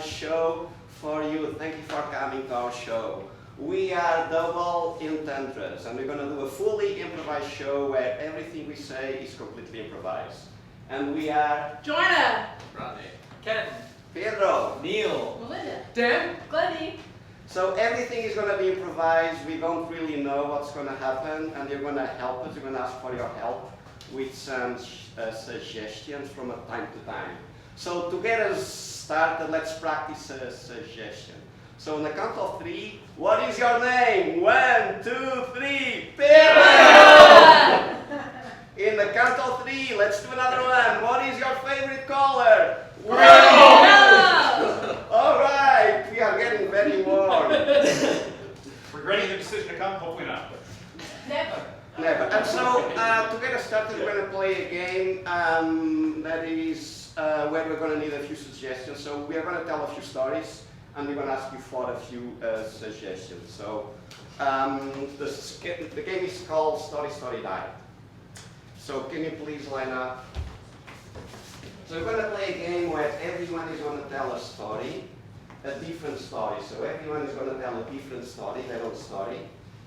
improvised show for you. Thank you for coming to our show. We are double Entendres, and we're going to do a fully improvised show where everything we say is completely improvised. And we are Joanna, Rodney, Ken, Pedro, Neil, Melinda, Dan. Glennie. So everything is going to be improvised. We don't really know what's going to happen, and you're going to help us. You're going to ask for your help with some suggestions from time to time. So to get us started, let's practice a suggestion. So on the count of 3, what is your name? 1, 2, 3, Pedro! In the count of 3, let's do another one. What is your favorite color? All right, we are getting very warm. Regretting the decision to come? Hopefully not. Never. Never. And so, to get us started, we're going to play a game that is where we're going to need a few suggestions. So we are going to tell a few stories, and we're going to ask you for a few suggestions. So the game is called Story, Story, Die. So can you please line up? So we're going to play a game where everyone is going to tell a story, a different story. So everyone is going to tell a different story, their own story.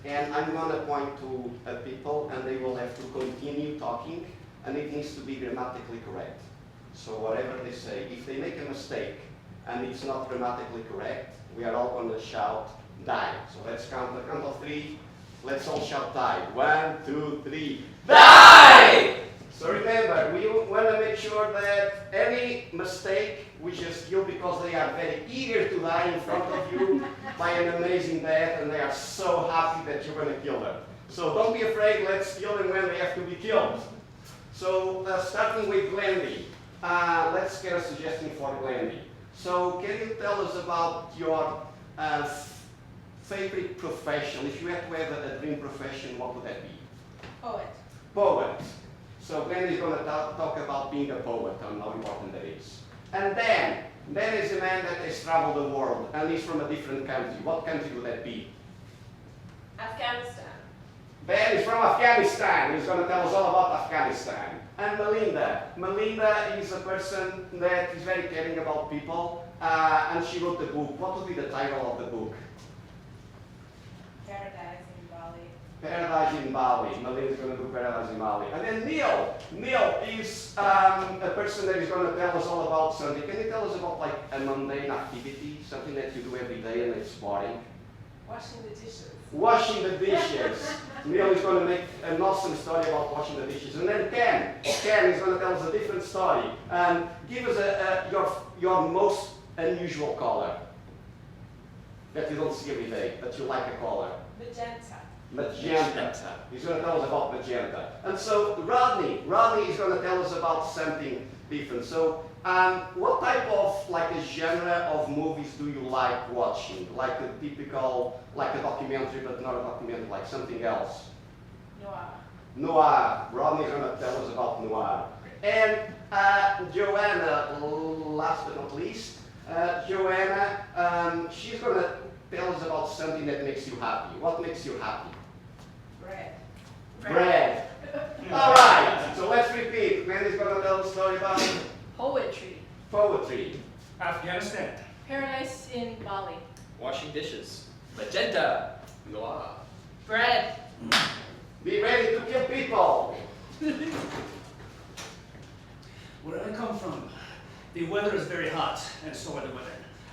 And I'm going to point to people, and they will have to continue talking, and it needs to be grammatically correct. So whatever they say, if they make a mistake and it's not grammatically correct, we are all going to shout, die. So let's count the count of 3. Let's all shout die. 1, 2, 3, Die! So remember, we want to make sure that any mistake we just kill because they are very eager to die in front of you by an amazing death, and they are so happy that you're going to kill them. So don't be afraid, let's kill them when they have to be killed. So starting with Glendy, let's get a suggestion for Glendy. So can you tell us about your favorite profession? If you had to have a dream profession, what would that be? Poet. Poet. So Glenn is going to talk about being a poet and how important that is. And Dan is a man that has traveled the world and he's from a different country. What country would that be? Afghanistan. Dan is from Afghanistan. He's going to tell us all about Afghanistan. And Melinda. Melinda is a person that is very caring about people, and she wrote a book. What would be the title of the book? Paradise in Bali. Paradise in Bali. Melinda's going to do Paradise in Bali. And then Neil. Neil is a person that is going to tell us all about something. Can you tell us about like a mundane activity, something that you do every day and it's boring? Washing the dishes. Washing the dishes. Neil is going to make an awesome story about washing the dishes. And then Ken is going to tell us a different story. And give us your most unusual color that you don't see every day, but you like a color. Magenta. Magenta. He's going to tell us about magenta. And so Rodney is going to tell us about something different. So what type of, like a genre of movies do you like watching? Like a typical, like a documentary, but not a documentary, like something else? Noir. Noir. Rodney is going to tell us about noir. And Joanna, last but not least, Joanna, she's going to tell us about something that makes you happy. What makes you happy? Bread. Bread. All right, so let's repeat. Mandy's going to tell the story about Poetry. poetry. Afghanistan. Paradise in Bali. Washing dishes. Magenta. Noir. Bread. Be ready to kill people. Where I come from, the weather is very hot, and so are the women.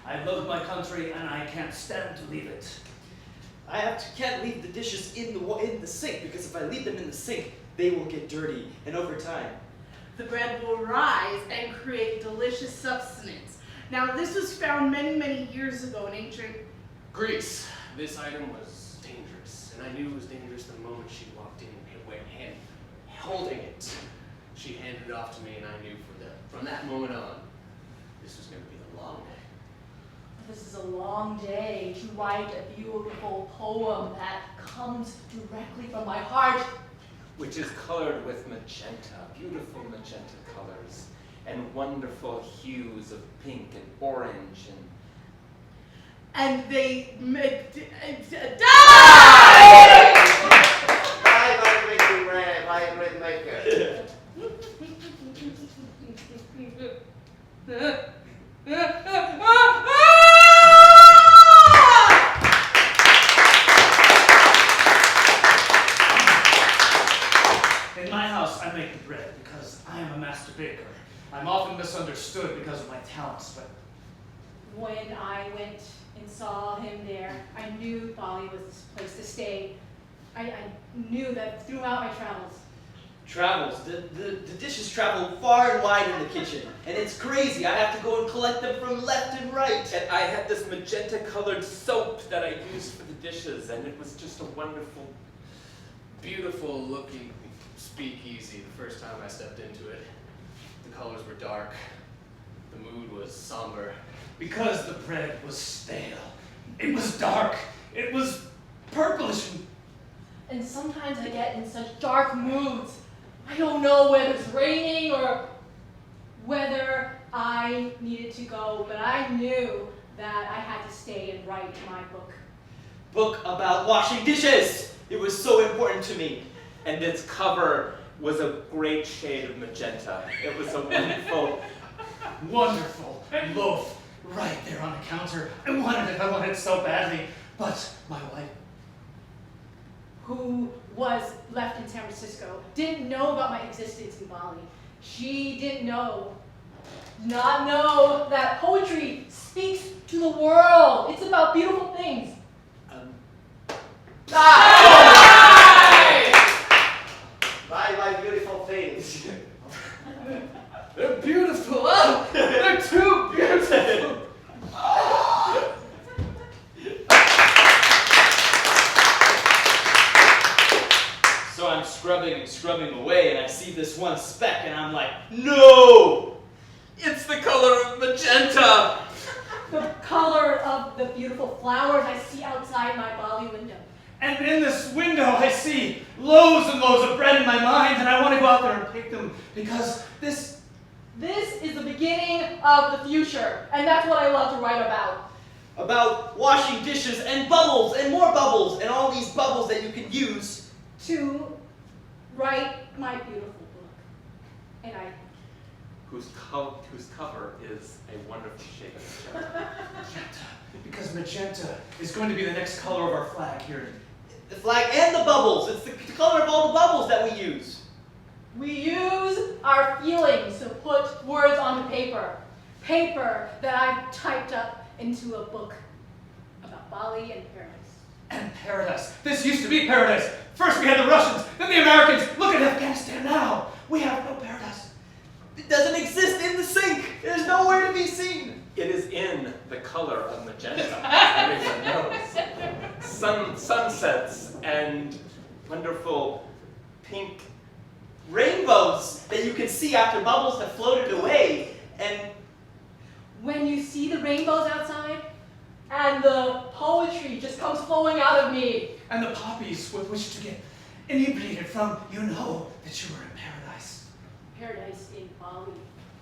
I love my country, and I can't stand to leave it. Can't leave the dishes in the sink, because if I leave them in the sink, they will get dirty, and over time. The bread will rise and create delicious substance. Now, this was found many, many years ago in ancient Greece. This item was dangerous, and I knew it was dangerous the moment she walked in holding it. She handed it off to me, and I knew from that moment on, this was going to be the long day. This is a long day to write a beautiful poem that comes directly from my heart. Which is colored with magenta, beautiful magenta colors, and wonderful hues of pink and orange and they make die! Bye, making bread. Bye, bread maker. In my house, I make the bread because I am a master baker. I'm often misunderstood because of my talents, but When I went and saw him there, I knew Bali was this place to stay. I knew that throughout my travels. Travels. The dishes travel far and wide in the kitchen, and it's crazy. I have to go and collect them from left and right. And I had this magenta-colored soap that I used for the dishes, and it was just a wonderful. Beautiful looking speakeasy the first time I stepped into it. The colors were dark. The mood was somber. because the bread was stale, it was dark, it was purplish. And sometimes I get in such dark moods. I don't know whether it's raining or whether I needed to go, but I knew that I had to stay and write my book. Book about washing dishes. It was so important to me. And its cover was a great shade of magenta. It was a Wonderful loaf right there on the counter. I wanted it so badly, but my wife, Who was left in San Francisco, didn't know about my existence in Bali. She did not know that poetry speaks to the world. It's about beautiful things. Bye, my beautiful things. they're beautiful. Oh, they're too beautiful. So I'm scrubbing and scrubbing away, and I see this one speck, and I'm like, no! It's the color of magenta! The color of the beautiful flowers I see outside my Bali window. And in this window, I see loaves and loaves of bread in my mind, and I want to go out there and pick them because this This is the beginning of the future, and that's what I love to write about. About washing dishes and bubbles and more bubbles and all these bubbles that you can use. To write my beautiful book. And I Whose cover is a wonderful shade of magenta. magenta, because magenta is going to be the next color of our flag here. The flag and the bubbles. It's the color of all the bubbles that we use. We use our feelings to put words onto paper. Paper that I've typed up into a book about Bali and paradise. And paradise. This used to be paradise. First we had the Russians, then the Americans. Look at Afghanistan now. We have no paradise. It doesn't exist in the sink. There's nowhere to be seen. It is in the color of magenta. Everyone knows. Sunsets and wonderful pink. Rainbows that you can see after bubbles have floated away. And When you see the rainbows outside, and the poetry just comes flowing out of me. And the poppies with which to get inebriated from, you know that you are in paradise. Paradise in Bali.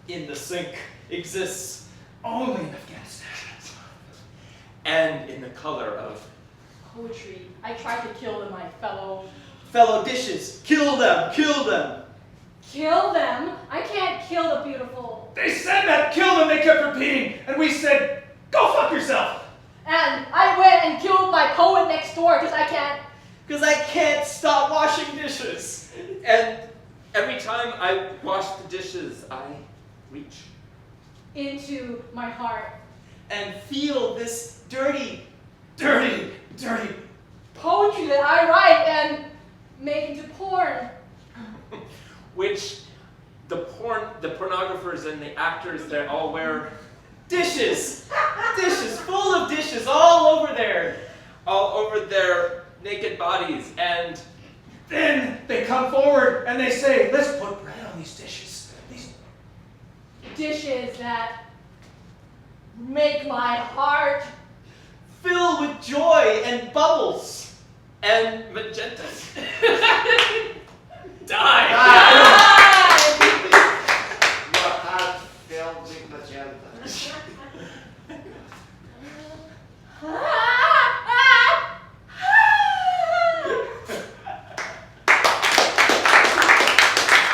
in the sink exists. Only in Afghanistan. And in the color of Poetry. I tried to kill my Fellow dishes, kill them, kill them. Kill them? I can't kill the beautiful. They said that, kill them, they kept repeating. And we said, go fuck yourself. And I went and killed my poet next door because I can't. Because I can't stop washing dishes. and every time I wash the dishes, I reach. Into my heart. And feel this dirty Poetry that I write and make into porn. Which the pornographers and the actors, they all wear dishes. Dishes, full of dishes all over there. all over their naked bodies. And Then they come forward and they say, let's put bread on these dishes. These Dishes that make my heart. Filled with joy and bubbles. and magenta. Die! Die! Your heart filled with magenta.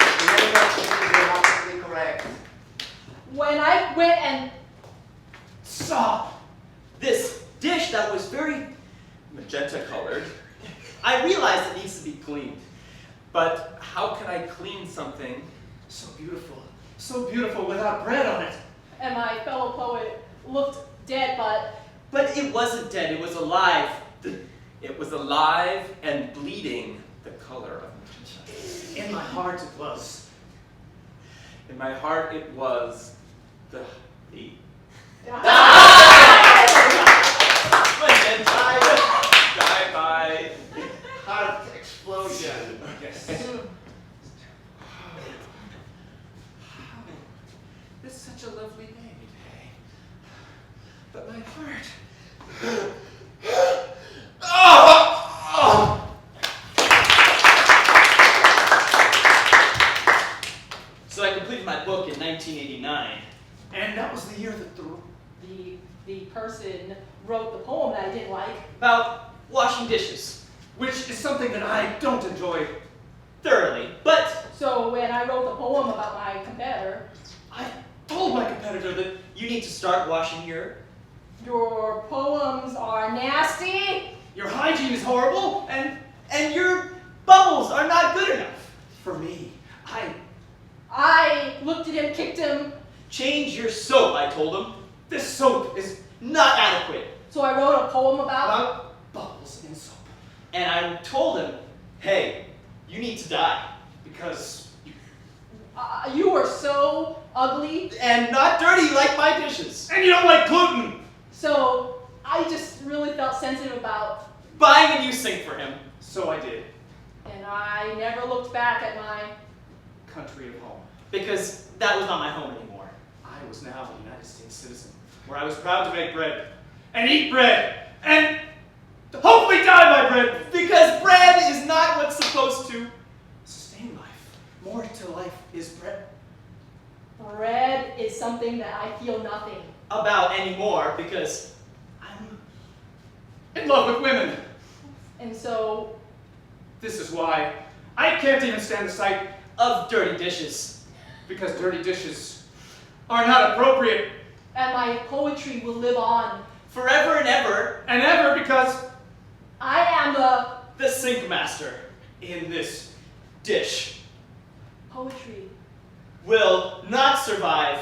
Grammatically correct. When I went and saw This dish that was very... Magenta colored. I realized it needs to be cleaned. But how how can I clean something? So beautiful without bread on it. And my fellow poet looked dead, But it wasn't dead, it was alive. It was alive and bleeding the color of magenta. In my heart it was. In my heart it was the Bye-bye. Heart explosion. Yes. It's such a lovely day today. But my heart. So I completed my book in 1989. And that was the year that the person wrote the poem that I didn't like. About washing dishes. which is something that I don't enjoy. Thoroughly. But So when I wrote the poem about my competitor, I told my competitor that you need to start washing your poems are nasty. your hygiene is horrible, and your bubbles are not good enough. for me, I looked at him, kicked him, Change your soap, I told him. this soap is Not adequate. so I wrote a poem about about bubbles in soap. And I told him, hey, you need to die. Because you were so ugly. And not dirty like my dishes. and you don't like gluten. So I just really felt sensitive about, Buying a new sink for him. So I did. and I never looked back at my, Country of home. Because that was not my home anymore. I was now a United States citizen, where I was proud to make bread, and eat bread, and hopefully die by bread. Because bread is not what's supposed to. Sustain life. More to life is bread. bread is something that I feel nothing. About anymore, because I'm in love with women. And so This is why I can't even stand the sight, of dirty dishes. because dirty dishes are not appropriate, and my poetry will live on. Forever and ever, and ever because I am the sink master in this dish poetry. will not survive.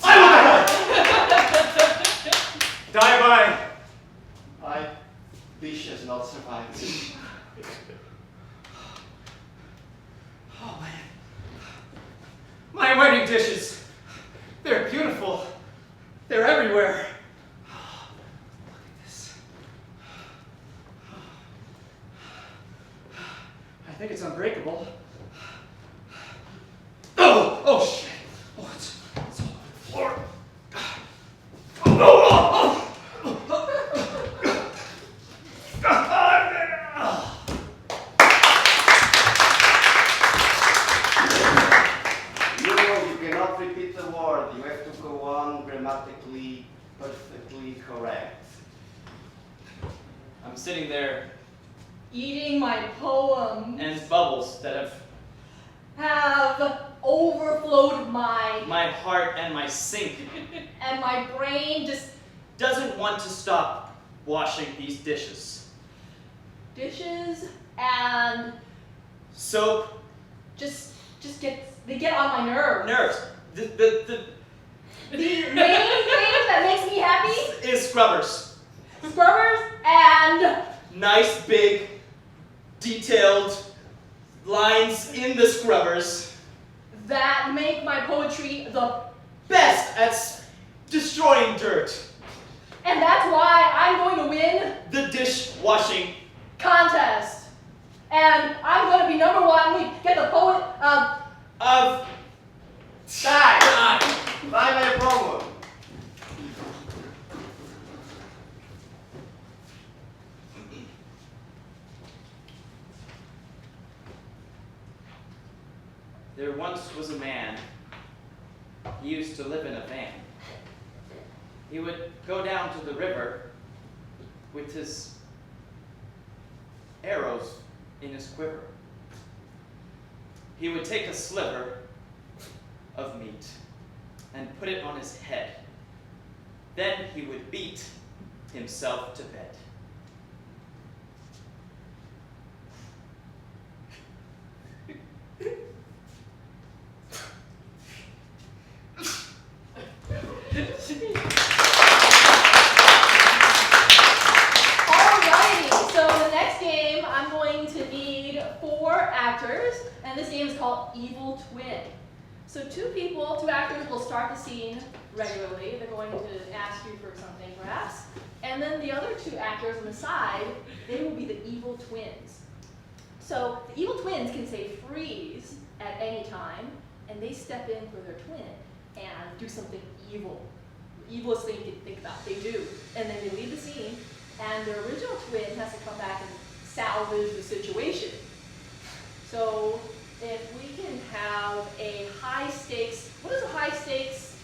I will die. Die by. My dish has not survived. Oh man. My wedding dishes. They're beautiful. They're everywhere. Look at this. I think it's unbreakable. Oh shit. Oh, it's all over the floor. You cannot repeat the word. You have to go on grammatically, perfectly correct. I'm sitting there, Eating my poems and bubbles that have overflowed my heart and my sink and my brain just doesn't want to stop washing these dishes. dishes and Soap, they get on my nerves. nerves. The The main thing that makes me happy, is scrubbers. scrubbers and Nice, big, detailed lines in the scrubbers. that make my poetry the, Best at destroying dirt. and that's why I'm going to win The dishwashing. contest. And I'm going to be number one. We get the poet, Of Die! Buy my poem. There once was a man. He used to live in a van. He would go down to the river with his arrows in his quiver. He would take a sliver of meat and put it on his head. Then he would beat himself to bed. actors, and this game is called Evil Twin. So two actors will start the scene regularly. They're going to ask you for something, perhaps. And then the other two actors on the side, they will be the evil twins. So the evil twins can say freeze at any time, and they step in for their twin and do something evil. The evilest thing you can think about, they do. And then they leave the scene, and their original twin has to come back and salvage the situation. So if we can have a high stakes, what is a high stakes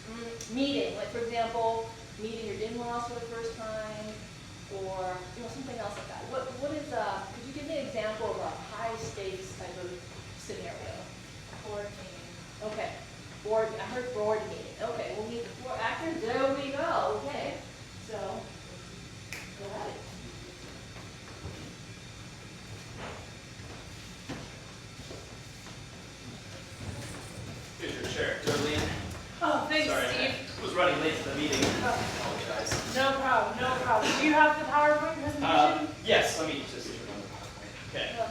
meeting? Like, for example, meeting your in-laws for the first time, or something else like that. What is could you give me an example of a high stakes type of scenario? Board meeting. Okay. I heard board meeting. Okay, we'll meet the 4 actors. There we go. Okay. So go ahead. Here's your chair, Darlene. Oh, thanks, Sorry, Steve. I was running late to the meeting. Oh. Apologize. No problem, no problem. Do you have the PowerPoint presentation? Yes, let me just turn on the PowerPoint.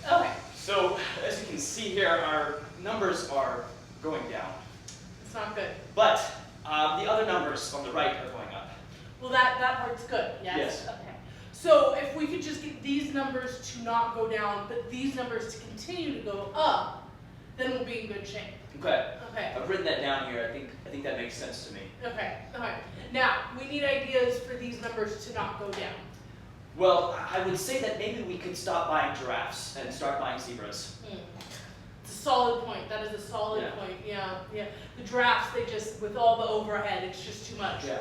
Okay. Okay, So, as you can see here, our numbers are going down. it's not good. But the other numbers on the right are going up. Well, that part's good, yes? Yes. Okay. So if we could just get these numbers to not go down, but these numbers to continue to go up, then we'll be in good shape. Okay. Okay, I've written that down here. I think that makes sense to me. okay, okay. Now, we need ideas for these numbers to not go down. Well, I would say that maybe we could stop buying giraffes and start buying zebras. It's a solid point. That is a solid Yeah. point. Yeah. The drafts, they just, with all the overhead, it's just too much. Yeah.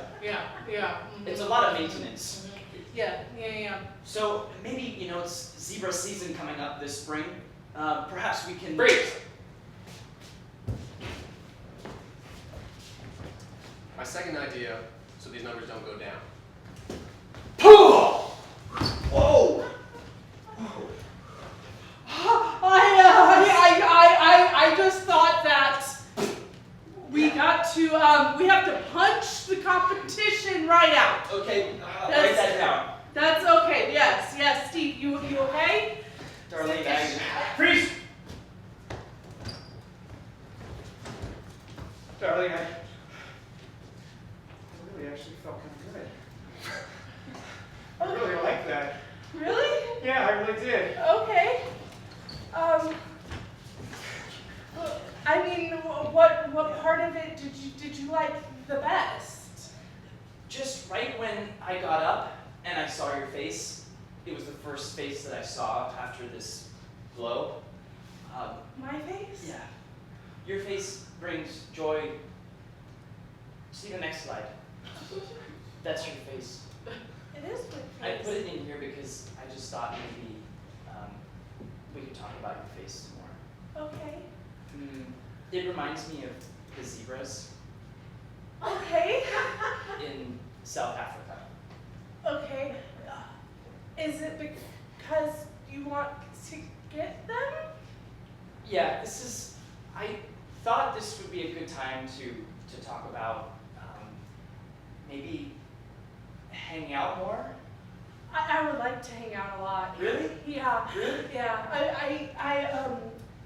Yeah. It's a lot of maintenance. Yeah. So maybe, it's zebra season coming up this spring. Perhaps we can... Freeze! My second idea, so these numbers don't go down. Whoa! I just thought that we got to, we have to punch the competition right out. Okay, write That's- that down. That's okay. Yes. Steve, you okay? Darlene, freeze! Darlene, I really actually felt kind of good. I really like that. Really? Yeah, I really did. Okay. I mean, what part of it did you like the best? Just right when I got up and I saw your face, it was the first face that I saw after this blow. My face? Yeah. Your face brings joy. See the next slide. That's your face. It is my I face. put it in here because I just thought maybe we could talk about your face some more. Okay. It reminds me of the zebras Okay. in South Africa. Okay. Is it because you want to get them? Yeah, I thought this would be a good time to talk about maybe hanging out more. I would like to hang out a lot. Really? Yeah. Really? Yeah.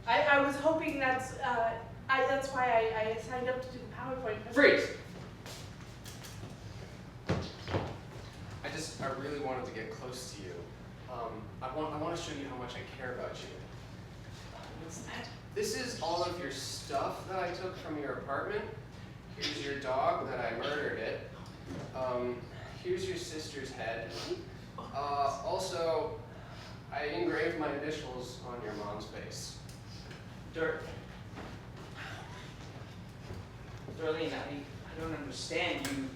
I was hoping that's why I signed up to do the PowerPoint. Freeze! I really wanted to get close to you. I want to show you how much I care about you. What's that? This is all of your stuff that I took from your apartment. Here's your dog that I murdered it. Here's your sister's head. Also, I engraved my initials on your mom's face. Darlene, I don't understand. You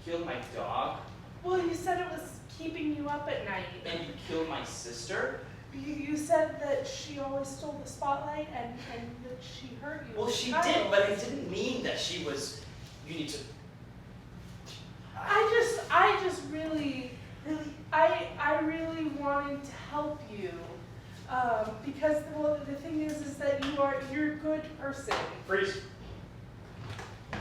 killed my dog Well, you said it was keeping you up at night. and you killed my sister? You said that she always stole the spotlight and that she hurt you. Well, as a she child. did, but it didn't mean that she was. You need to. I just really wanted to help you. Because the thing is that you're a good person. Freeze. I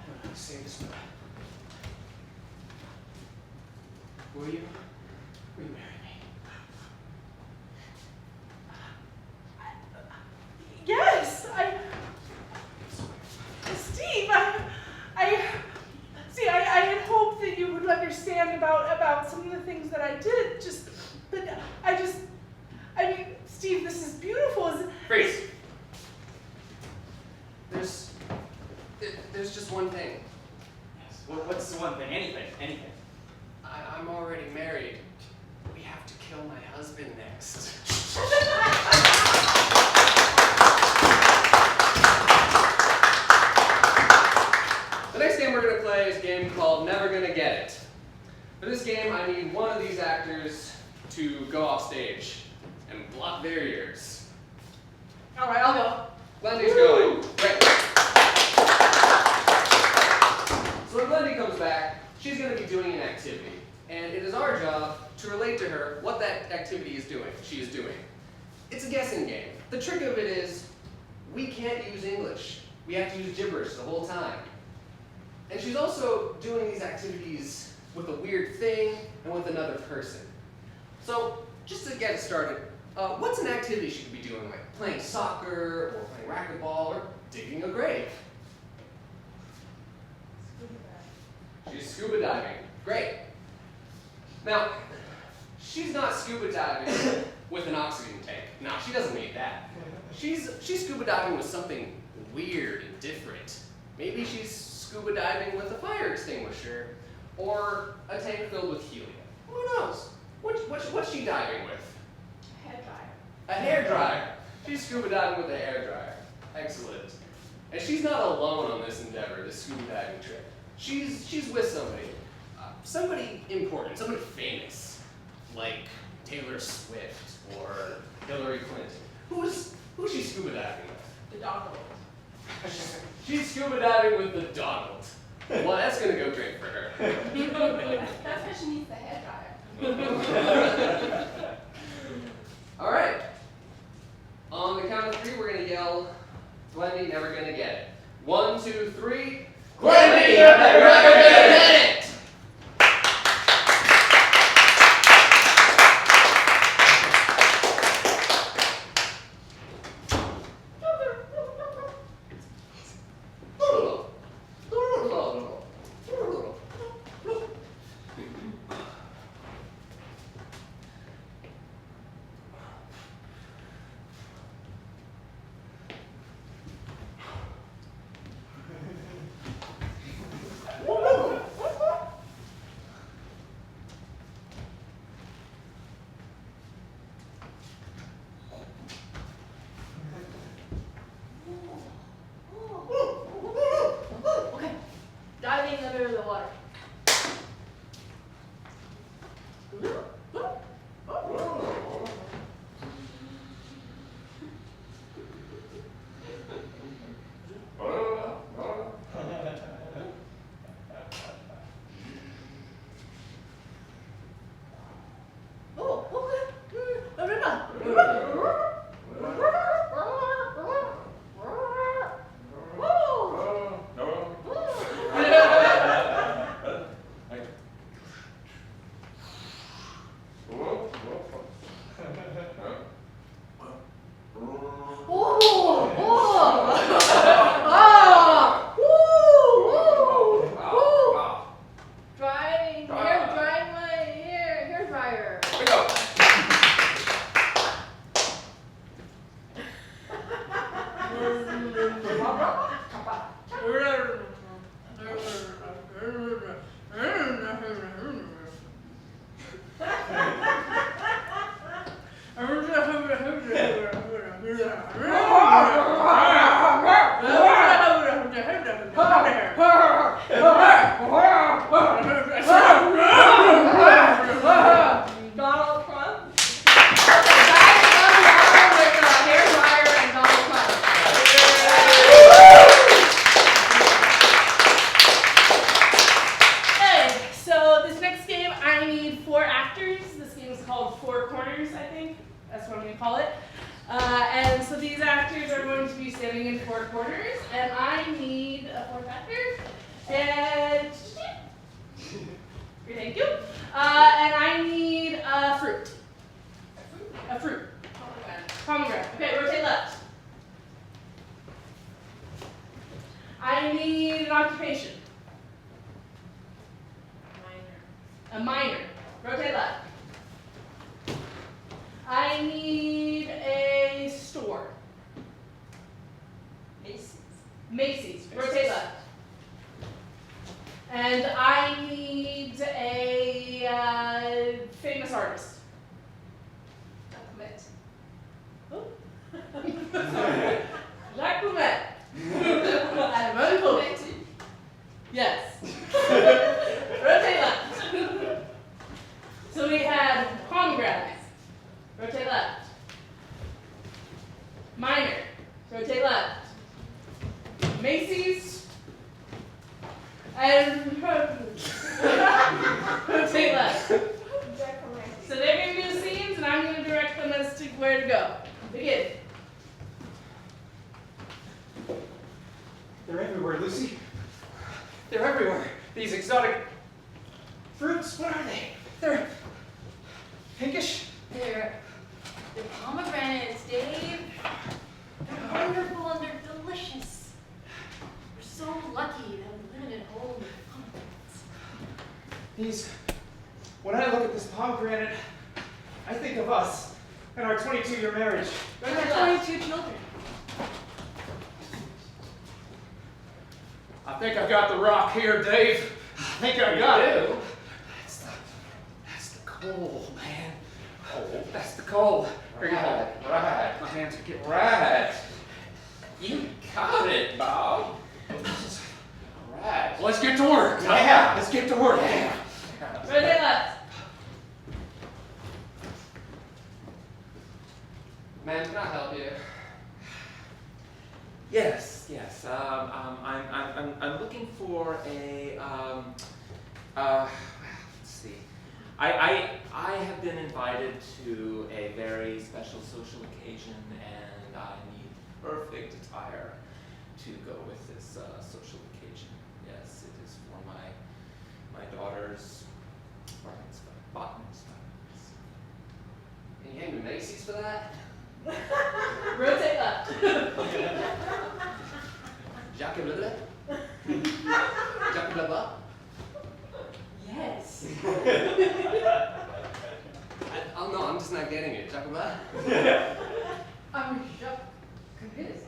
don't know how to say this, but Will you marry me? Yes, Steve, see, I had hoped that you would understand about some of the things that I did, Steve, this is beautiful, isn't it? Freeze. There's just one thing. Yes. What's the one thing? Anything. I'm already married. We have to kill my husband next. The next game we're going to play is a game called Never Gonna Get It. For this game, I need one of these actors to go off stage and block their ears. All right, I'll go. Glendy's going. Great. So when Glendy comes back, she's going to be doing an activity. And it is our job to relate to her what that activity is doing. She is doing. It's a guessing game. The trick of it is we can't use English. We have to use gibberish the whole time. And she's also doing these activities with a weird thing and with another person. So just to get it started, what's an activity she could be doing, like playing soccer or playing racquetball or digging a grave? She's scuba diving. Great. Now, she's not scuba diving with an oxygen tank. No, she doesn't need that. She's scuba diving with something weird and different. Maybe she's scuba diving with a fire extinguisher or a tank filled with helium. Who knows? What's she diving with? Hairdryer. A hairdryer. She's scuba diving with a hairdryer. Excellent. And she's not alone on this endeavor, this scuba diving trip. She's with somebody. Somebody important, somebody famous, like Taylor Swift or Hillary Clinton. Who's she scuba diving with? The dog. She's scuba diving with the Donald. Well, that's gonna go great for her. That's why she needs the hairdryer. All right. On the count of 3, we're gonna yell, Glendy, never gonna get it. 1, 2, 3. Glendy, you're never gonna get it! Okay, diving under the water. Drying my hair dryer. Here we go. Donald Trump. Diving underwater with a hair dryer and Donald Trump. Hey, so this next game, I need 4 actors. This game is called 4 Corners, I think. That's what I'm going to call it. And so these actors are going to be standing in 4 corners, and I need a 4th actor. And thank you. And I need a fruit. A fruit. Pomegranate. Okay, rotate left. I need an occupation. A minor. Rotate left. I need a store. Macy's. Rotate left. And I need a famous artist. Jacques Coumet. Yes. Rotate left. So we had pomegranates. Rotate left. Minor. Rotate left. Macy's. And rotate left. So they're going to do the scenes, and I'm going to direct them as to where to go. Begin. They're everywhere, Lucy. They're everywhere. These exotic fruits, what are they? They're pinkish. They're pomegranates, Dave. They're wonderful and they're delicious. We're so lucky that we live in a home with pomegranates. When I look at this pomegranate, I think of us and our 22-year marriage. We have 22 children. I think I got the rock here, Dave. I think I got it. That's the coal, man. Oh, that's the coal. Here you hold it. Right. My hands are getting Right. You got it, Bob. Right. Let's get to work. Yeah. Let's get to work. Rotate left. Ma'am, can I help you? Yes. I'm looking for a let's see. I have been invited to a very special social occasion, and I need perfect attire to go with this social occasion. Yes, it is for my daughter's bar mitzvah. And you came to Macy's for that? Rotate left. Jacques Coumet? Jacques Coumet? Yes. Oh no, I'm just not getting it. Jacques Coumet? I'm Jacques Coumet.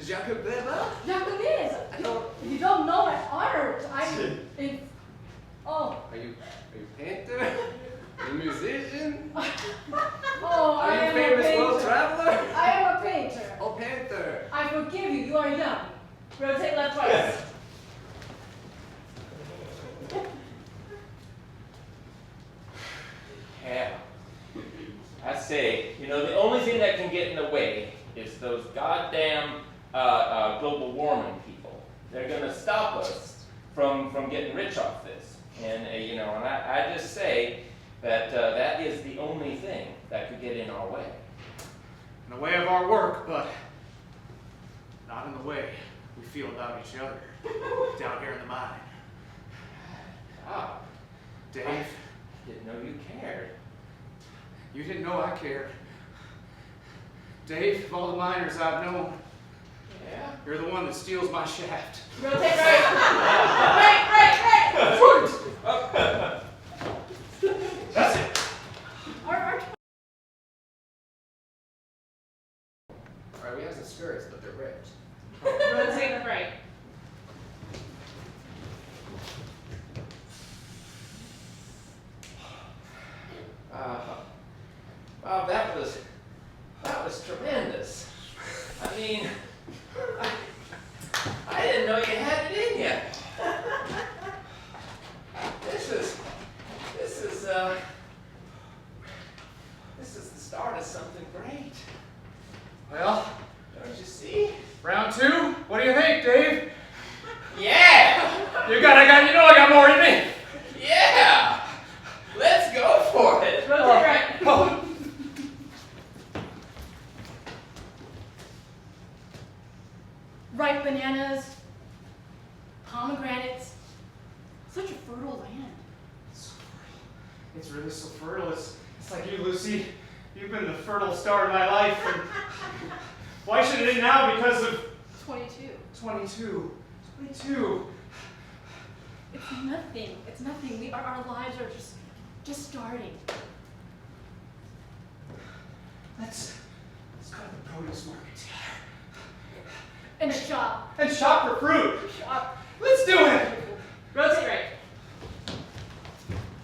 Jacques Coumet? Jacques Coumet. I don't. You don't know my art. Oh. Are you a painter? Are you a musician? Oh, Are I you am famous a painter. world traveler? I am a painter. Oh, painter. I forgive you. You are young. Rotate left twice. Yeah. I say, the only thing that can get in the way is those goddamn global warming people. They're going to stop us from getting rich off this. And, and I just say that that is the only thing that could get in our way. In the way of our work, but not in the way we feel about each other down here in the mine. Ah, Dave, I didn't know you cared. you didn't know I cared. Dave, of all the miners I've known, Yeah? you're the one that steals my shaft. Rotate right. Right. That's it. Our Alright, we have some skirts, but they're ripped. Rotate right. Bob, that was tremendous. I mean, I didn't know you had it in you. This is the start of something great. Well, Don't you see? round two. What do you think, Dave? Yeah! I got more in me. Yeah! Let's go for it. Rotate right. Oh. ripe bananas, pomegranates. Such a fertile land. was so fertile. It's like you, Lucy. You've been the fertile star of my life. And why should it end now? Because of 22. 22. 22. It's nothing. It's nothing. Our lives are just starting. Let's go to the produce market together. And shop. And shop for fruit. Shop. Let's do it. Rotate right.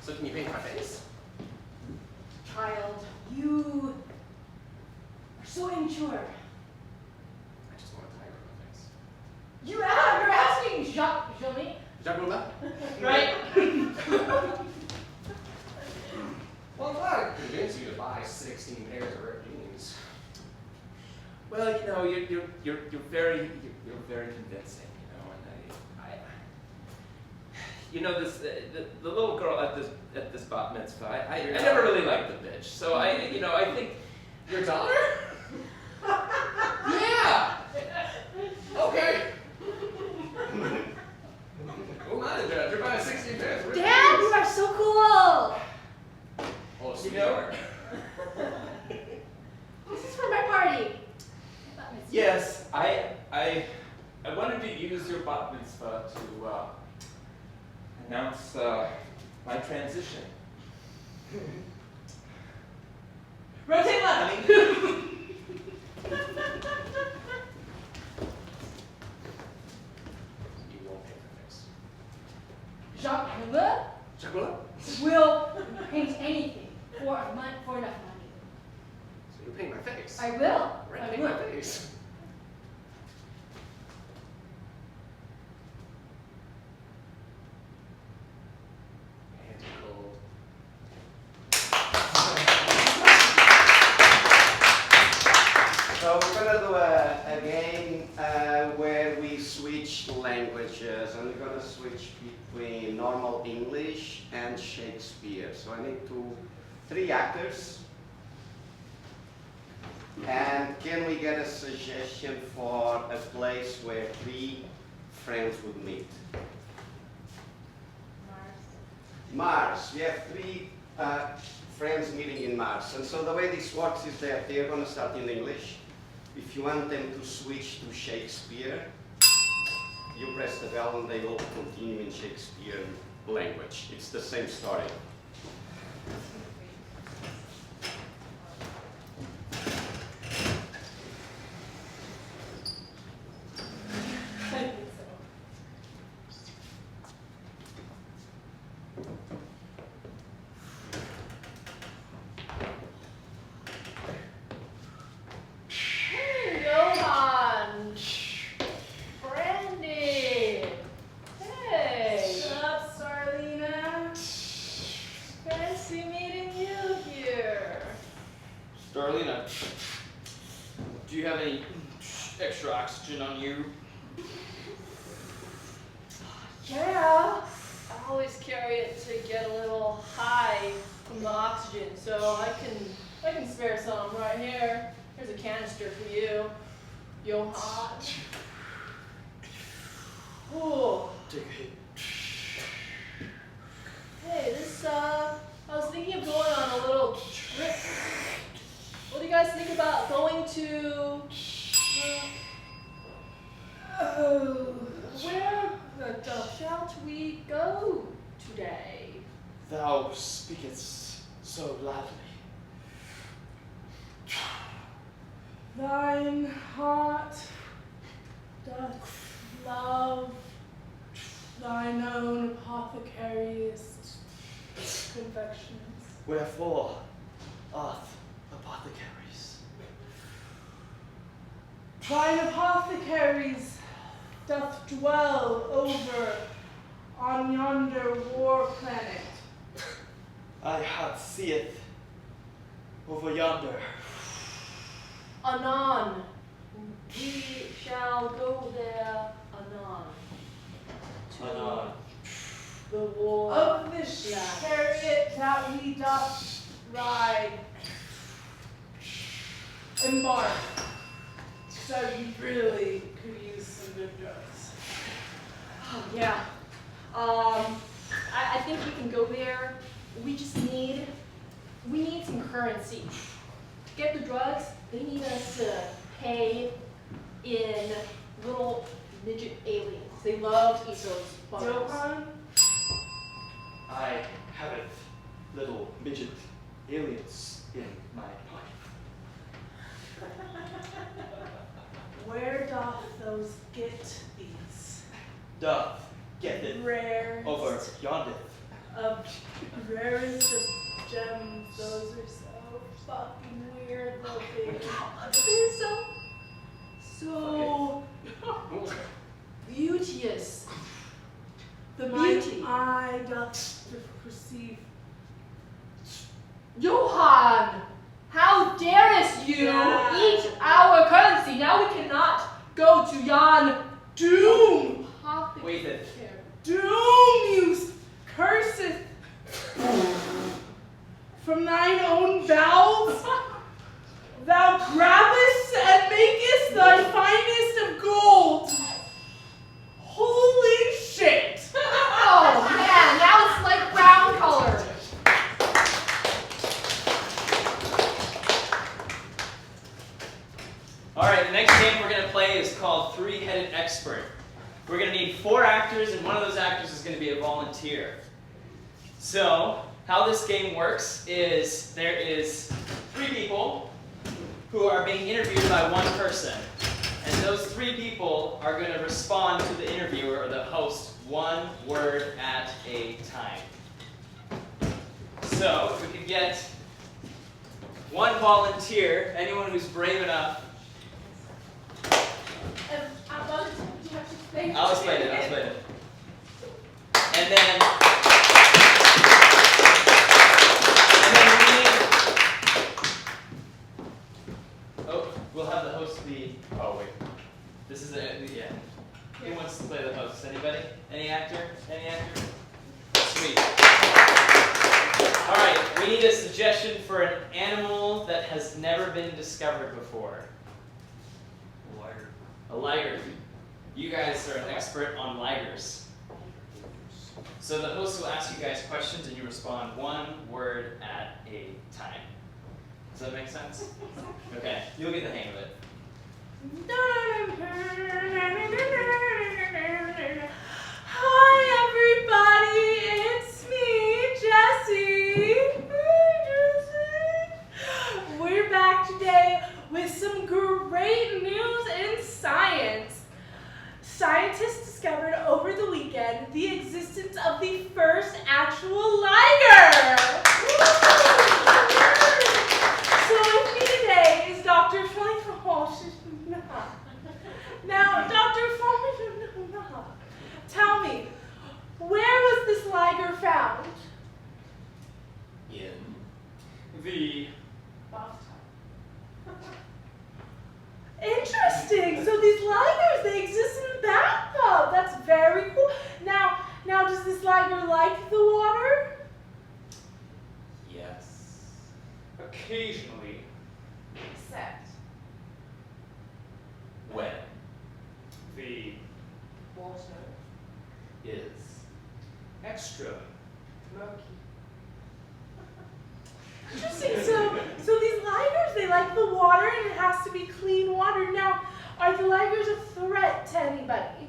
So can you paint my face? Child, you are so immature. I just want a tiger on my face. You're asking Johnny? Jacques Roubaix? Right. Well, I'm glad I convinced you to buy 16 pairs of red jeans. Well, you know, you're very convincing, you know, and I you know, this the little girl at this bat mitzvah, I never really liked the bitch, so I think Your daughter? Yeah! Okay. Who am I to judge? You're buying 16 pairs of red Dad, jeans. you are so cool. Oh, You know- sweetheart. This is for my party. yes, I wanted to use your bat mitzvah to announce my transition. Rotate left. You won't paint my face. Jacques Roubaix Jacques Roubaix? will paint anything for enough money. So you paint my face. I will. Right, I paint will. my face. Hands are cold. So we're gonna do a game where we switch languages, and we're gonna switch between normal English and Shakespeare. So I need three actors. And can we get a suggestion for a place where three friends would meet? Mars. We have three friends meeting in Mars. And so the way this works is that they're going to start in English. If you want them to switch to Shakespeare, you press the bell and they will continue in Shakespeare language. It's the same story. I think so. Johan. Brandy. Hey. What's up, Starlina? Fancy meeting you here. Starlina, do you have any extra oxygen on you? Yeah. I always carry it to get a little high from the oxygen, so I can spare some right here. Here's a canister for you, Johan. Ooh. Take a hit. Hey, I was thinking of going on a little trip. What do you guys think about going to, where shall we go today? Thou speakest so loudly. Thine heart doth love thine own apothecary's confections. Wherefore art apothecaries? Thine apothecaries doth dwell over on yonder war planet. I heart seeth over yonder. Anon. We shall go there anon. To Anon. the war. Of this chariot that we doth ride. Embark. So we really could use some good drugs. Oh, yeah. I think we can go there. We just need some currency. To get the drugs, they need us to pay in little midget aliens. They love to eat those bugs. Johan? I haven't little midget aliens in my life. Where doth those get these? Doth get it Rare. over yonder. Of rarest of gems. Those are so fucking weird looking. They're so beauteous. The beauty. My eye doth perceive. Johan, how darest you Yeah. eat our currency? Now we cannot go to yon doom. Wait then. Doom, you curseth from thine own bowels. Thou grabbest and makest thy finest of gold. Holy shit! Oh man, now it's like brown color. Alright, the next game we're going to play is called Three-Headed Expert. We're going to need 4 actors, and one of those actors is going to be a volunteer. So, how this game works is there is 3 people who are being interviewed by one person. And those 3 people are going to respond to the interviewer or the host 1 word at a time. So, if we could get 1 volunteer, anyone who's brave enough. I'll explain it. And then we need, we'll have the host be, this is yeah. Who wants to play the host? Anybody? Any actor? Sweet. Alright, we need a suggestion for an animal that has never been discovered before. A liger. You guys are an expert on ligers. So the host will ask you guys questions and you respond 1 word at a time. Does that make sense? Okay, you'll get the hang of it. Hi everybody, it's me, Jessie. We're back today with some great news in science. Scientists discovered over the weekend the existence of the first actual liger. So with me today is Dr. Now, Dr. Tell me, where was this liger found? In the Interesting. So these ligers, they exist in the bathtub. That's very cool. Now, does this liger like the water? yes. Occasionally. Except When The water. is extra. Murky. Interesting. So these ligers, they like the water, and it has to be clean water. Now, are the ligers a threat to anybody?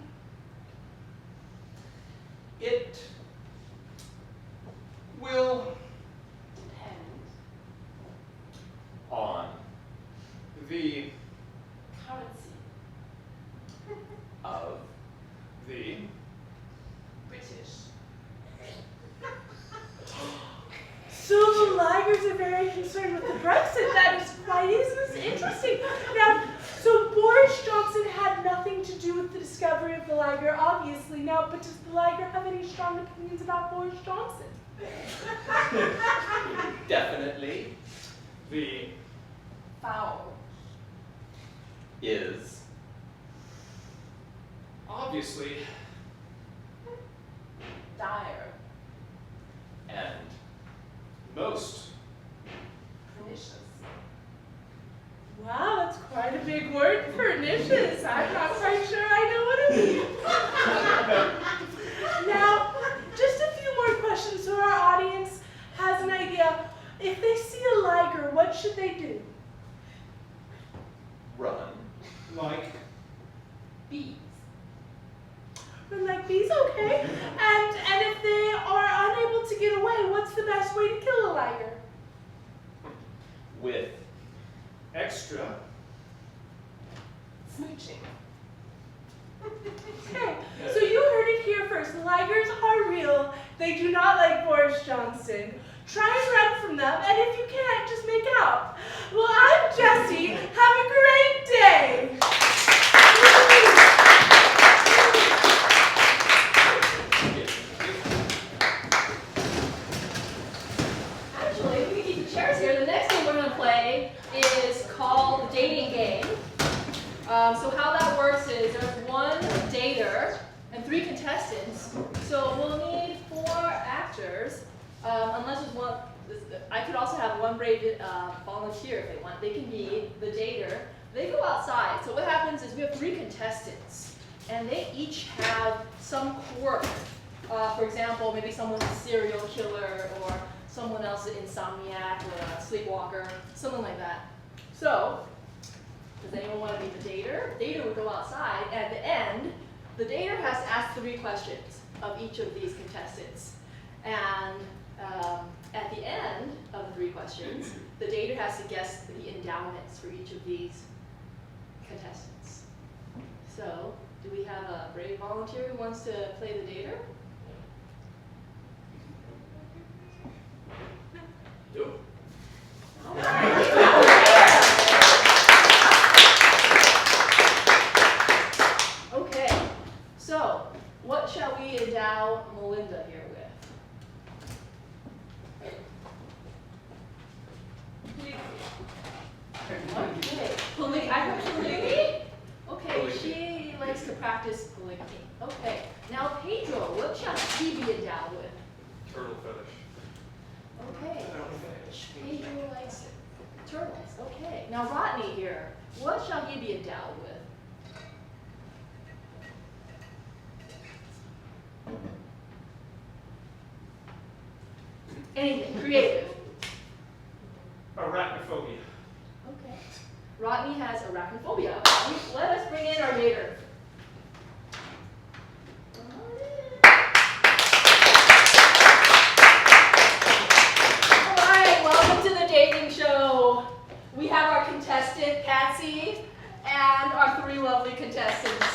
It will Depend. on the Currency. of the British. So the ligers are very concerned with the Brexit. That is quite interesting. Now, so Boris Johnson had nothing to do with the discovery of the liger, obviously. Now, but does the liger have any strong opinions about Boris Johnson? definitely the Foul. is obviously Dire. and most Pernicious. Wow, that's quite a big word, pernicious. I'm not quite sure I know what it means. Now, just a few more questions so our audience has an idea. If they see a liger, what should they do? Run. Like, Bees. Run like bees, okay. And if they are unable to get away, what's the best way to kill a liger? With. extra. Smooching. Okay, so you heard it here first. Ligers are real. They do not like Boris Johnson. Try and run from them, and if you can't, just make out. Well, I'm Jessie. Have a great day. Actually, if we can keep the chairs here, the next game we're going to play is called the Dating Game. So how that works is there's one dater and 3 contestants. So we'll need 4 actors, unless there's one. I could also have one brave volunteer if they want. They can be the dater. They go outside. So what happens is we have 3 contestants, and they each have some quirk. For example, maybe someone's a serial killer, or someone else an insomniac, or a sleepwalker, something like that. So, does anyone want to be the dater? Dater would go outside, and at the end, the dater has to ask 3 questions of each of these contestants. And at the end of the 3 questions, the dater has to guess the endowments for each of these contestants. So, do we have a brave volunteer who wants to play the dater? Do. All right. Okay, so what shall we endow Melinda here with? Okay, I heard polygamy? Okay, she likes to practice polygamy. Okay, now Pedro, what shall he be endowed with? Turtle fetish. Okay, Pedro likes turtles. Okay, now Rodney here, what shall he be endowed with? Anything, creative. Arachnophobia. Okay. Rodney has arachnophobia. Let us bring in our dater. All right, welcome to the dating show. We have our contestant, Patsy, and our 3 lovely contestants.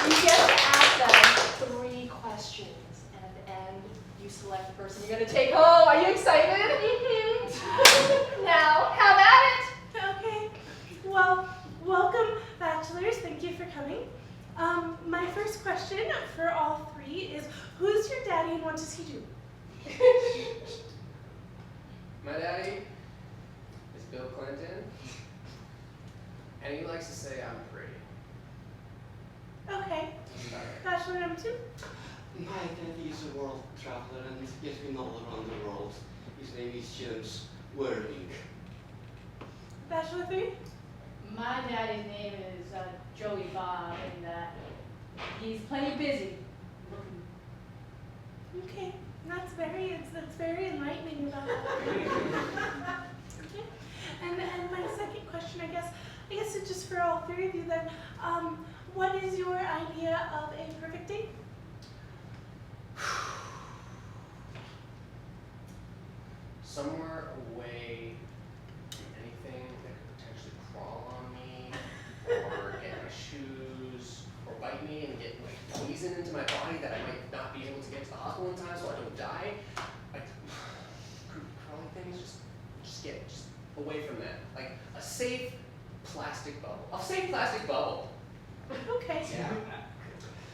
We get to ask them 3 questions, and at the end, you select the person you're going to take home. Are you excited? Now, have at it. Okay. Well, welcome, bachelors. Thank you for coming. My first question for all 3 is, who's your daddy and what does he do? My daddy is Bill Clinton, and he likes to say I'm pretty. Okay. Bachelor number 2? My daddy is a world traveler and he has been all around the world. His name is James Worthing. Bachelor 3? My daddy's name is Joey Bob, and he's plenty busy. Okay. That's very enlightening about that. Okay. And my second question, I guess it's just for all 3 of you then. What is your idea of a perfect date? Somewhere away from anything that could potentially crawl on me, or get my shoes, or bite me and get like poison into my body that I might not be able to get to the hospital in time so I don't die. Like crawling things, just away from that. Like a safe plastic bubble. A safe plastic bubble. Okay. Yeah.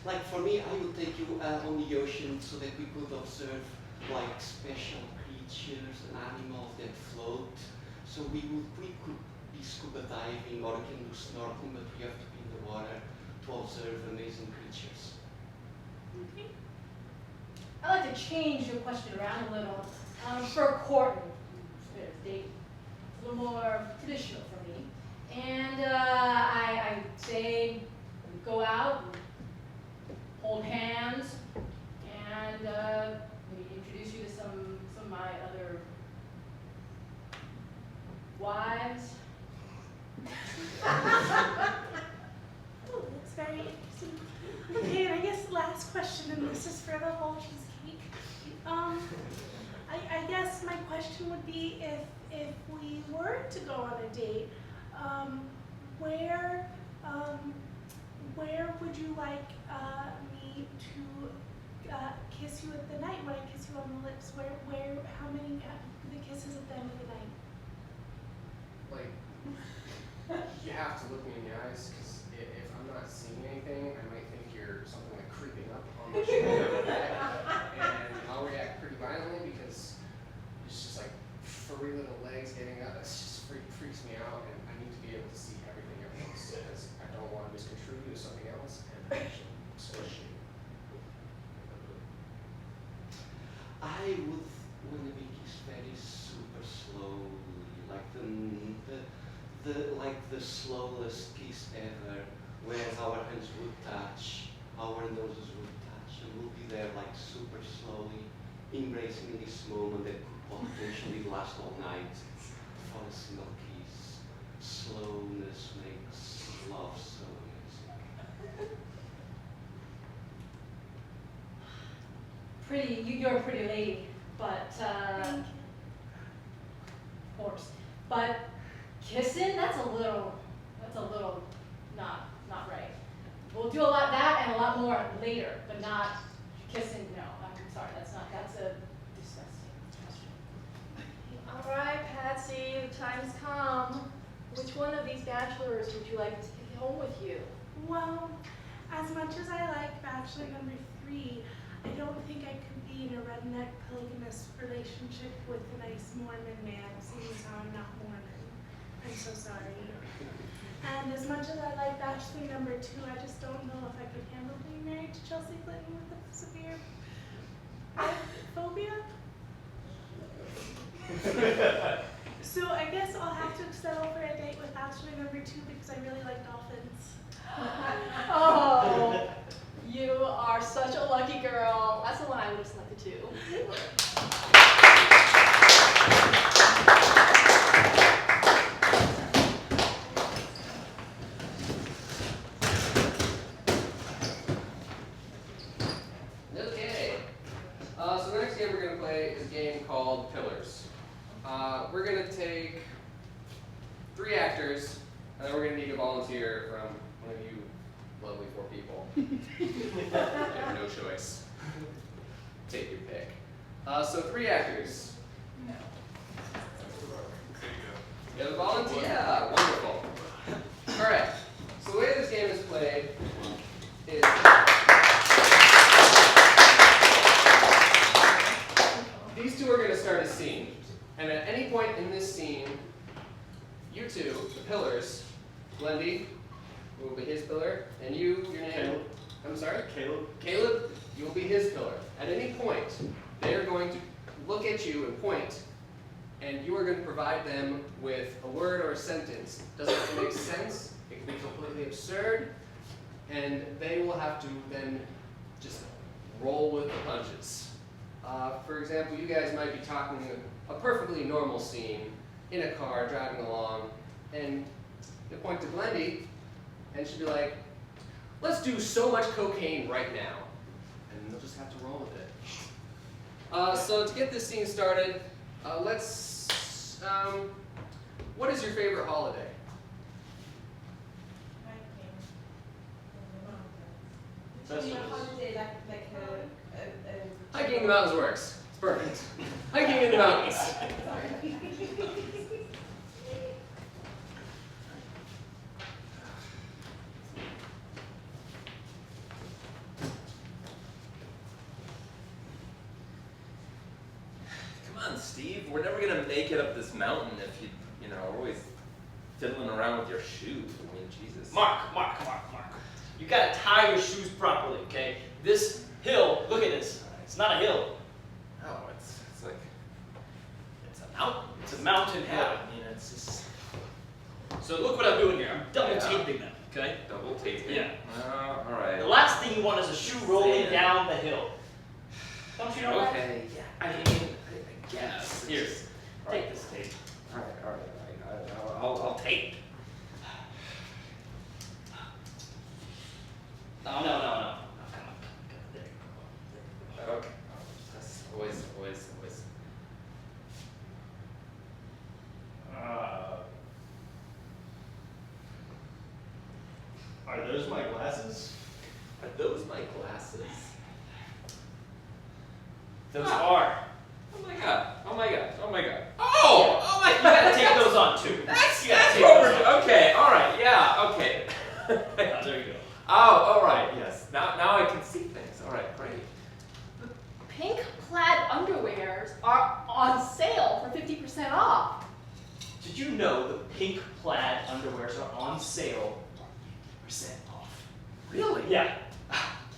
Like for me, I would take you on the ocean so that we could observe like special creatures and animals that float. So we could be scuba diving or can do snorkeling, but we have to be in the water to observe amazing creatures. Okay. I'd like to change your question around a little. For courting, dating, it's a little more traditional for me. And I say we go out, hold hands, and maybe introduce you to some my other wives. Oh, that's very interesting. Okay, and I guess the last question, and this is for the whole cheesecake. I guess my question would be if we were to go on a date, where would you like me to kiss you at the night? When I kiss you on the lips, how many the kisses at the end of the night? Like, you have to look me in the eyes, because if I'm not seeing anything, I might think you're something like creeping up on my shoulder, and I'll react pretty violently because it's just like furry little legs getting up. It just freaks me out, and I need to be able to see everything at once because I don't want to misconstrue you as something else and actually squish you. I would want to be kissed very super slowly, like the slowest kiss ever, where our hands would touch, our noses would touch, and we'll be there like super slowly, embracing this moment that could potentially last all night for a single kiss. Slowness makes love so easy. You're a pretty lady, but horse. But kissing, that's a little not right. We'll do a lot of that and a lot more later, but not kissing. No, I'm sorry, that's a disgusting question. All right, Patsy, the time's come. Which one of these bachelors would you like to take home with you? Well, as much as I like bachelor number 3, I don't think I could be in a redneck polygamous relationship with a nice Mormon man, seeing as how I'm not Mormon. I'm so sorry. And as much as I like bachelor number 2, I just don't know if I could handle being married to Chelsea Clinton with a severe phobia. So I guess I'll have to settle for a date with bachelor number 2 because I really like dolphins. Oh, you are such a lucky girl. That's the one I would have selected too. Okay. So the next game we're going to play is a game called Pillars. We're going to take 3 actors, and then we're going to need a volunteer from one of you lovely 4 people. You have no choice. Take your pick. So 3 actors. No. You have a volunteer? Yeah, wonderful. All right. So the way this game is played is these 2 are going to start a scene. And at any point in this scene, you 2, the pillars, Glendy, who will be his pillar, and you, your name? Caleb. I'm sorry? Caleb. Caleb, you will be his pillar. At any point, they are going to look at you and point, and you are going to provide them with a word or a sentence. Doesn't have to make sense. It can be completely absurd, and they will have to then just roll with the punches. For example, you guys might be talking a perfectly normal scene in a car driving along, and you point to Glendy, and she'll be like, "Let's do so much cocaine right now," and they'll just have to roll with it. So to get this scene started, what is your favorite holiday? Hiking in the mountains works. It's perfect. Hiking in the mountains. Come on, Steve. We're never gonna make it up this mountain if you know, are always fiddling around with your shoes. I mean, Jesus. Mark. You gotta tie your shoes properly, okay? This hill, look at this. It's not a hill. No, it's like It's a mountain. It's a mountain hill. Yeah. I mean, it's just... So look what I'm doing here. I'm double Yeah. taping them, okay? double taping. Yeah. All right. The last thing you want is a shoe rolling Sand. down the hill. Don't you know that? Okay. Yeah. I mean, I guess. Here, It's just- take this tape. All right. I'll tape. No. Come on. There you go. Okay. That's always. Are those my glasses? Are those my glasses? Those are. Oh my god. Oh my god. You gotta take those on too. That's You gotta take what those we're on. okay. All right. Yeah. Okay. There you go. Oh, all right. Yes. Now I can see things. All right. Great. Pink plaid underwears are on sale for 50% off. Did you know the pink plaid underwears are on sale for 50% off? Really? Yeah.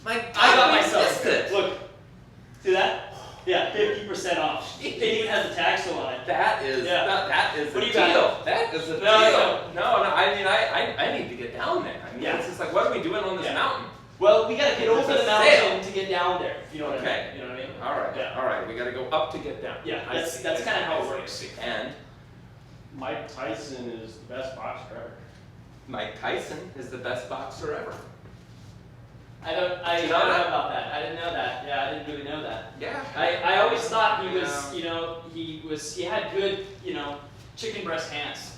My I got we myself. missed it. Look. See that? Yeah, 50% off. It even has the tag still on it. That is Yeah. that is What a do you got? deal. That is a No, deal. No. I mean, I need to get down there. I mean, Yeah. it's just like, what are we doing on this Yeah. mountain? Well, we gotta get There's over a the mountain sale. to get down there. You know what I Okay. mean? You know what I mean? All right. Yeah. All right. We got to go up to get down. Yeah, I that's see. kind of how I it see. works. And Mike Tyson is the best boxer ever. Mike Tyson is the best boxer ever. I don't you know know that? about that. I didn't know that. Yeah, I didn't really know that. Yeah. I always thought he You was, know. he had good, chicken breast hands.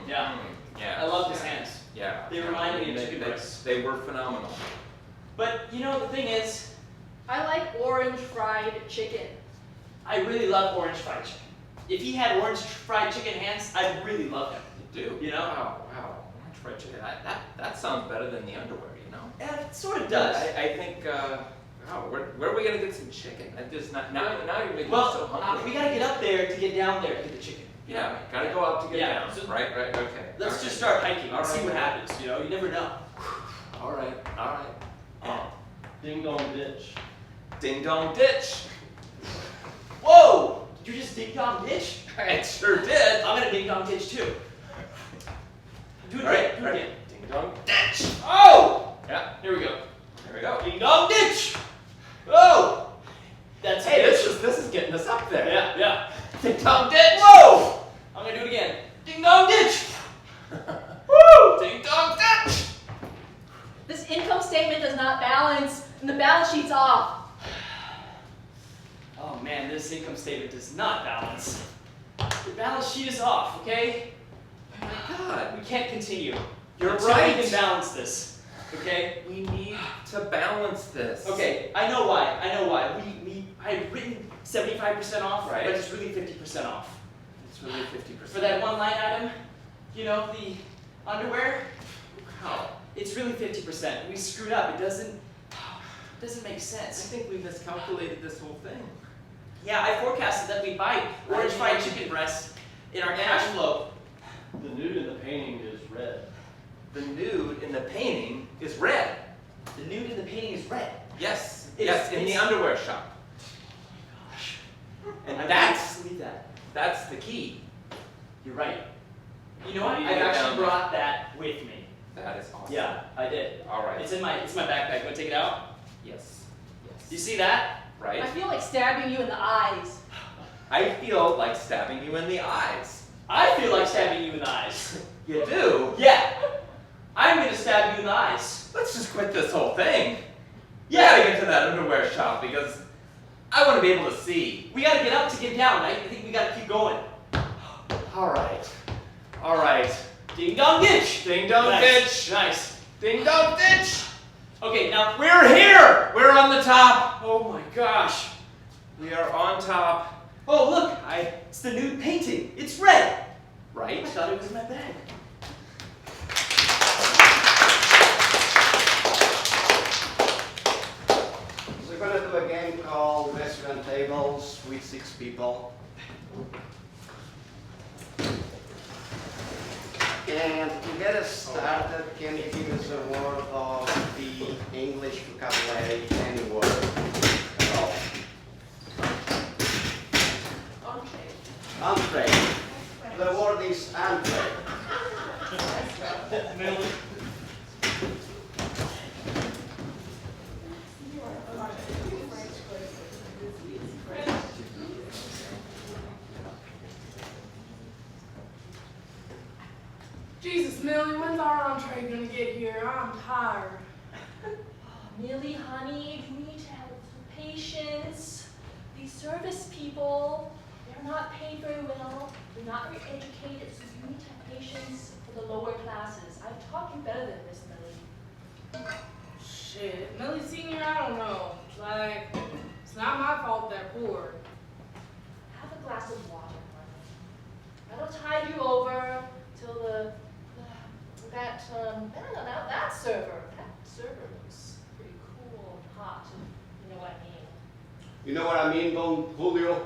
Yeah. Yeah. I loved his hands. Yeah. They reminded me of They- chicken they- breasts. They were phenomenal. But the thing is, I like orange fried chicken. I really love orange fried chicken. If he had orange fried chicken hands, I'd really love him. You do. You know? Wow. Orange fried chicken. That sounds better than the underwear. You know. Yeah, it sort of does. I think. Wow. Where are we gonna get some chicken? I just now you're making me so Well, hungry. we gotta get up there to get down there to get the chicken. Yeah. Gotta go up to get Yeah, down. so- Right. Okay. Let's All just right. start hiking All and see right. what happens. You never know. All right. Oh. Ding dong ditch. Ding dong ditch. Whoa! Did you just ding dong ditch? I sure did. I'm gonna ding dong ditch too. Do it All right, again. Do it again. Ding dong ditch. Oh! Yeah. Here we go. There we go. Ding dong ditch. Oh! That's Hey, it. this is getting us up there. Yeah. Ding dong ditch. Whoa! I'm gonna do it again. Ding dong ditch. Woo! Ding dong ditch. This income statement does not balance, and the balance sheet's off. Oh man, this income statement does not balance. The balance sheet is off, okay? Oh my God. We can't continue. You're until right. We can balance this, okay? We need to balance this. Okay, I know why. I had written 75% off, Right. but it's really 50% off. It's really 50%. For that one line item, the underwear, How? it's really 50%. We screwed up. It doesn't make I sense. think we miscalculated this whole thing. Yeah, I forecasted that we'd buy orange fried chicken breasts in our cash flow. The nude in the painting is red. The nude in the painting is red. The nude in the painting is red. Yes. It's- in the it's- underwear shop. And I that's believe that. that's the key. You're right. You know what? We need I've to get actually down there. brought that with me. That is awesome. Yeah, I did. All right. It's in my backpack. Want to take it out? Yes. Do you see that? Right. I feel like stabbing you in the eyes. I feel like stabbing you in the eyes. I feel like stabbing you in the eyes. You do? Yeah. I'm gonna stab you in the eyes. Let's just quit this whole thing. Yeah. We gotta get to that underwear shop because I want to be able to see. We gotta get up to get down. I think we gotta keep going. All right. All right. Ding dong ditch. Ding dong Nice. ditch. Nice. Ding dong ditch. Okay, now We're here. We're on the top. oh my gosh. We are on top. Oh look, it's the nude painting. It's red. I Right. thought it was in my bag. So we're going to do a game called Restaurant Tables with 6 people. And to get us started, can you give us a word of the English vocabulary, any word at all? Entree. The word is entree. Jesus, Millie, when's our entree gonna get here? I'm tired. Millie, honey, you need to have some patience. These service people, they're not paid very well. They're not very educated, so you need to have patience for the lower classes. I've taught you better than this, Millie. Shit, Millie Senior, I don't know. Like, it's not my fault they're poor. Have a glass of water, honey. That'll tide you over till that server looks pretty cool and hot. You know what I mean? You know what I mean, Don Julio?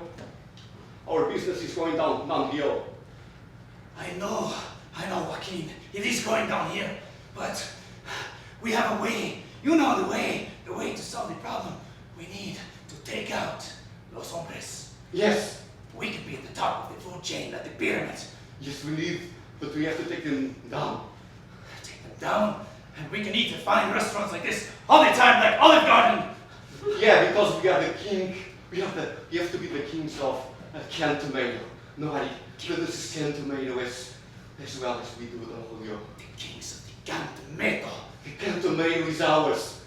Our business is going downhill. I know, Joaquin. It is going down here, but we have a way. You know the way to solve the problem. We need to take out Los Hombres. Yes, We can be at the top of the food chain, at the pyramid. yes, we need, but we have to take them down. Take them down, and we can eat at fine restaurants like this all the time, like Olive Garden. Yeah, because we are the king. We have to be the kings of canned tomato. Nobody produces canned tomato as well as we do, Don Julio. The kings of the canned tomato. The canned tomato is ours.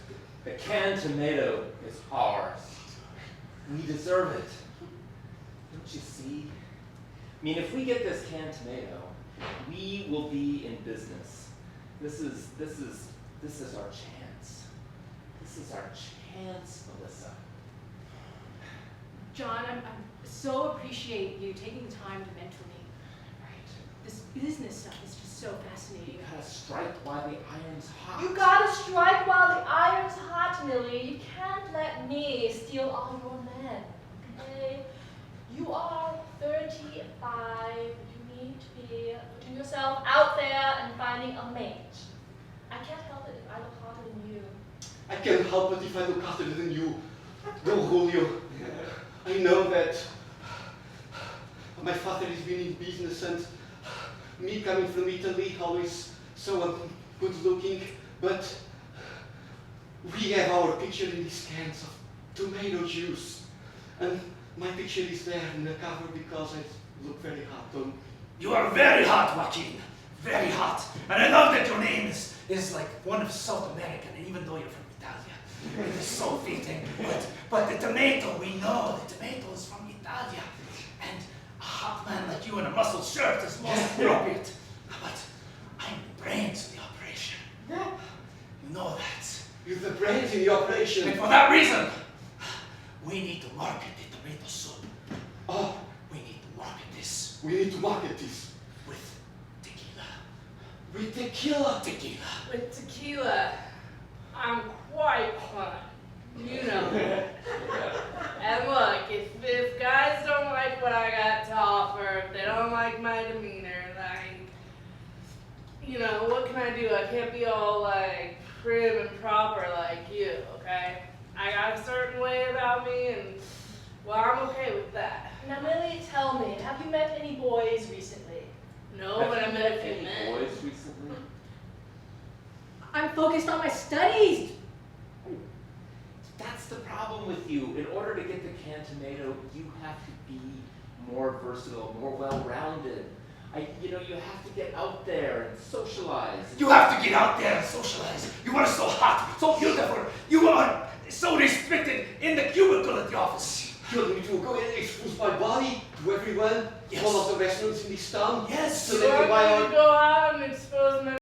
The canned tomato is ours. We deserve it. Don't you see? I mean, if we get this canned tomato, we will be in business. This is our chance. This is our chance, Melissa. John, I so appreciate you taking the time to mentor me. Right. This business stuff is just so fascinating. You gotta strike while the iron's hot. You gotta strike while the iron's hot, Millie. You can't let me steal all your men, okay? You are 35. You need to be putting yourself out there and finding a mate. I can't help it if I look hotter than you. I can't help it if I look hotter than you, Don Julio. I know that my father has been in business, and me coming from Italy, always so good looking, but we have our picture in these cans of tomato juice, and my picture is there in the cover because I look very hot. You are very hot, Joaquin. Very hot. And I love that your name is like one of South American, even though you're from Italia. It is so fitting. But the tomato, we know the tomato is from Italia. And a hot man like you in a muscle shirt is most appropriate. But I'm the brains of the operation. You know that. You're the brains in the operation. And for that reason, we need to market the tomato soup. Oh, We need to market this we need to market this with tequila. with tequila. Tequila. With tequila, I'm quite fun. You know. And look, if guys don't like what I got to offer, if they don't like my demeanor, like, you know, what can I do? I can't be all like prim and proper like you, okay? I got a certain way about me, and well, I'm okay with that. Now, Millie, tell me, have you met any boys recently? No, but I met a few Any men. boys recently? I'm focused on my studies. That's the problem with you. In order to get the canned tomato, you have to be more versatile, more well-rounded. You have to get out there and socialize. You have to get out there and socialize. You are so hot, so beautiful. You are so restricted in the cubicle at the office. You want me to go and expose my body to everyone? Yes. All of the restaurants in this town? Yes. So You they can want buy me our to go out and expose my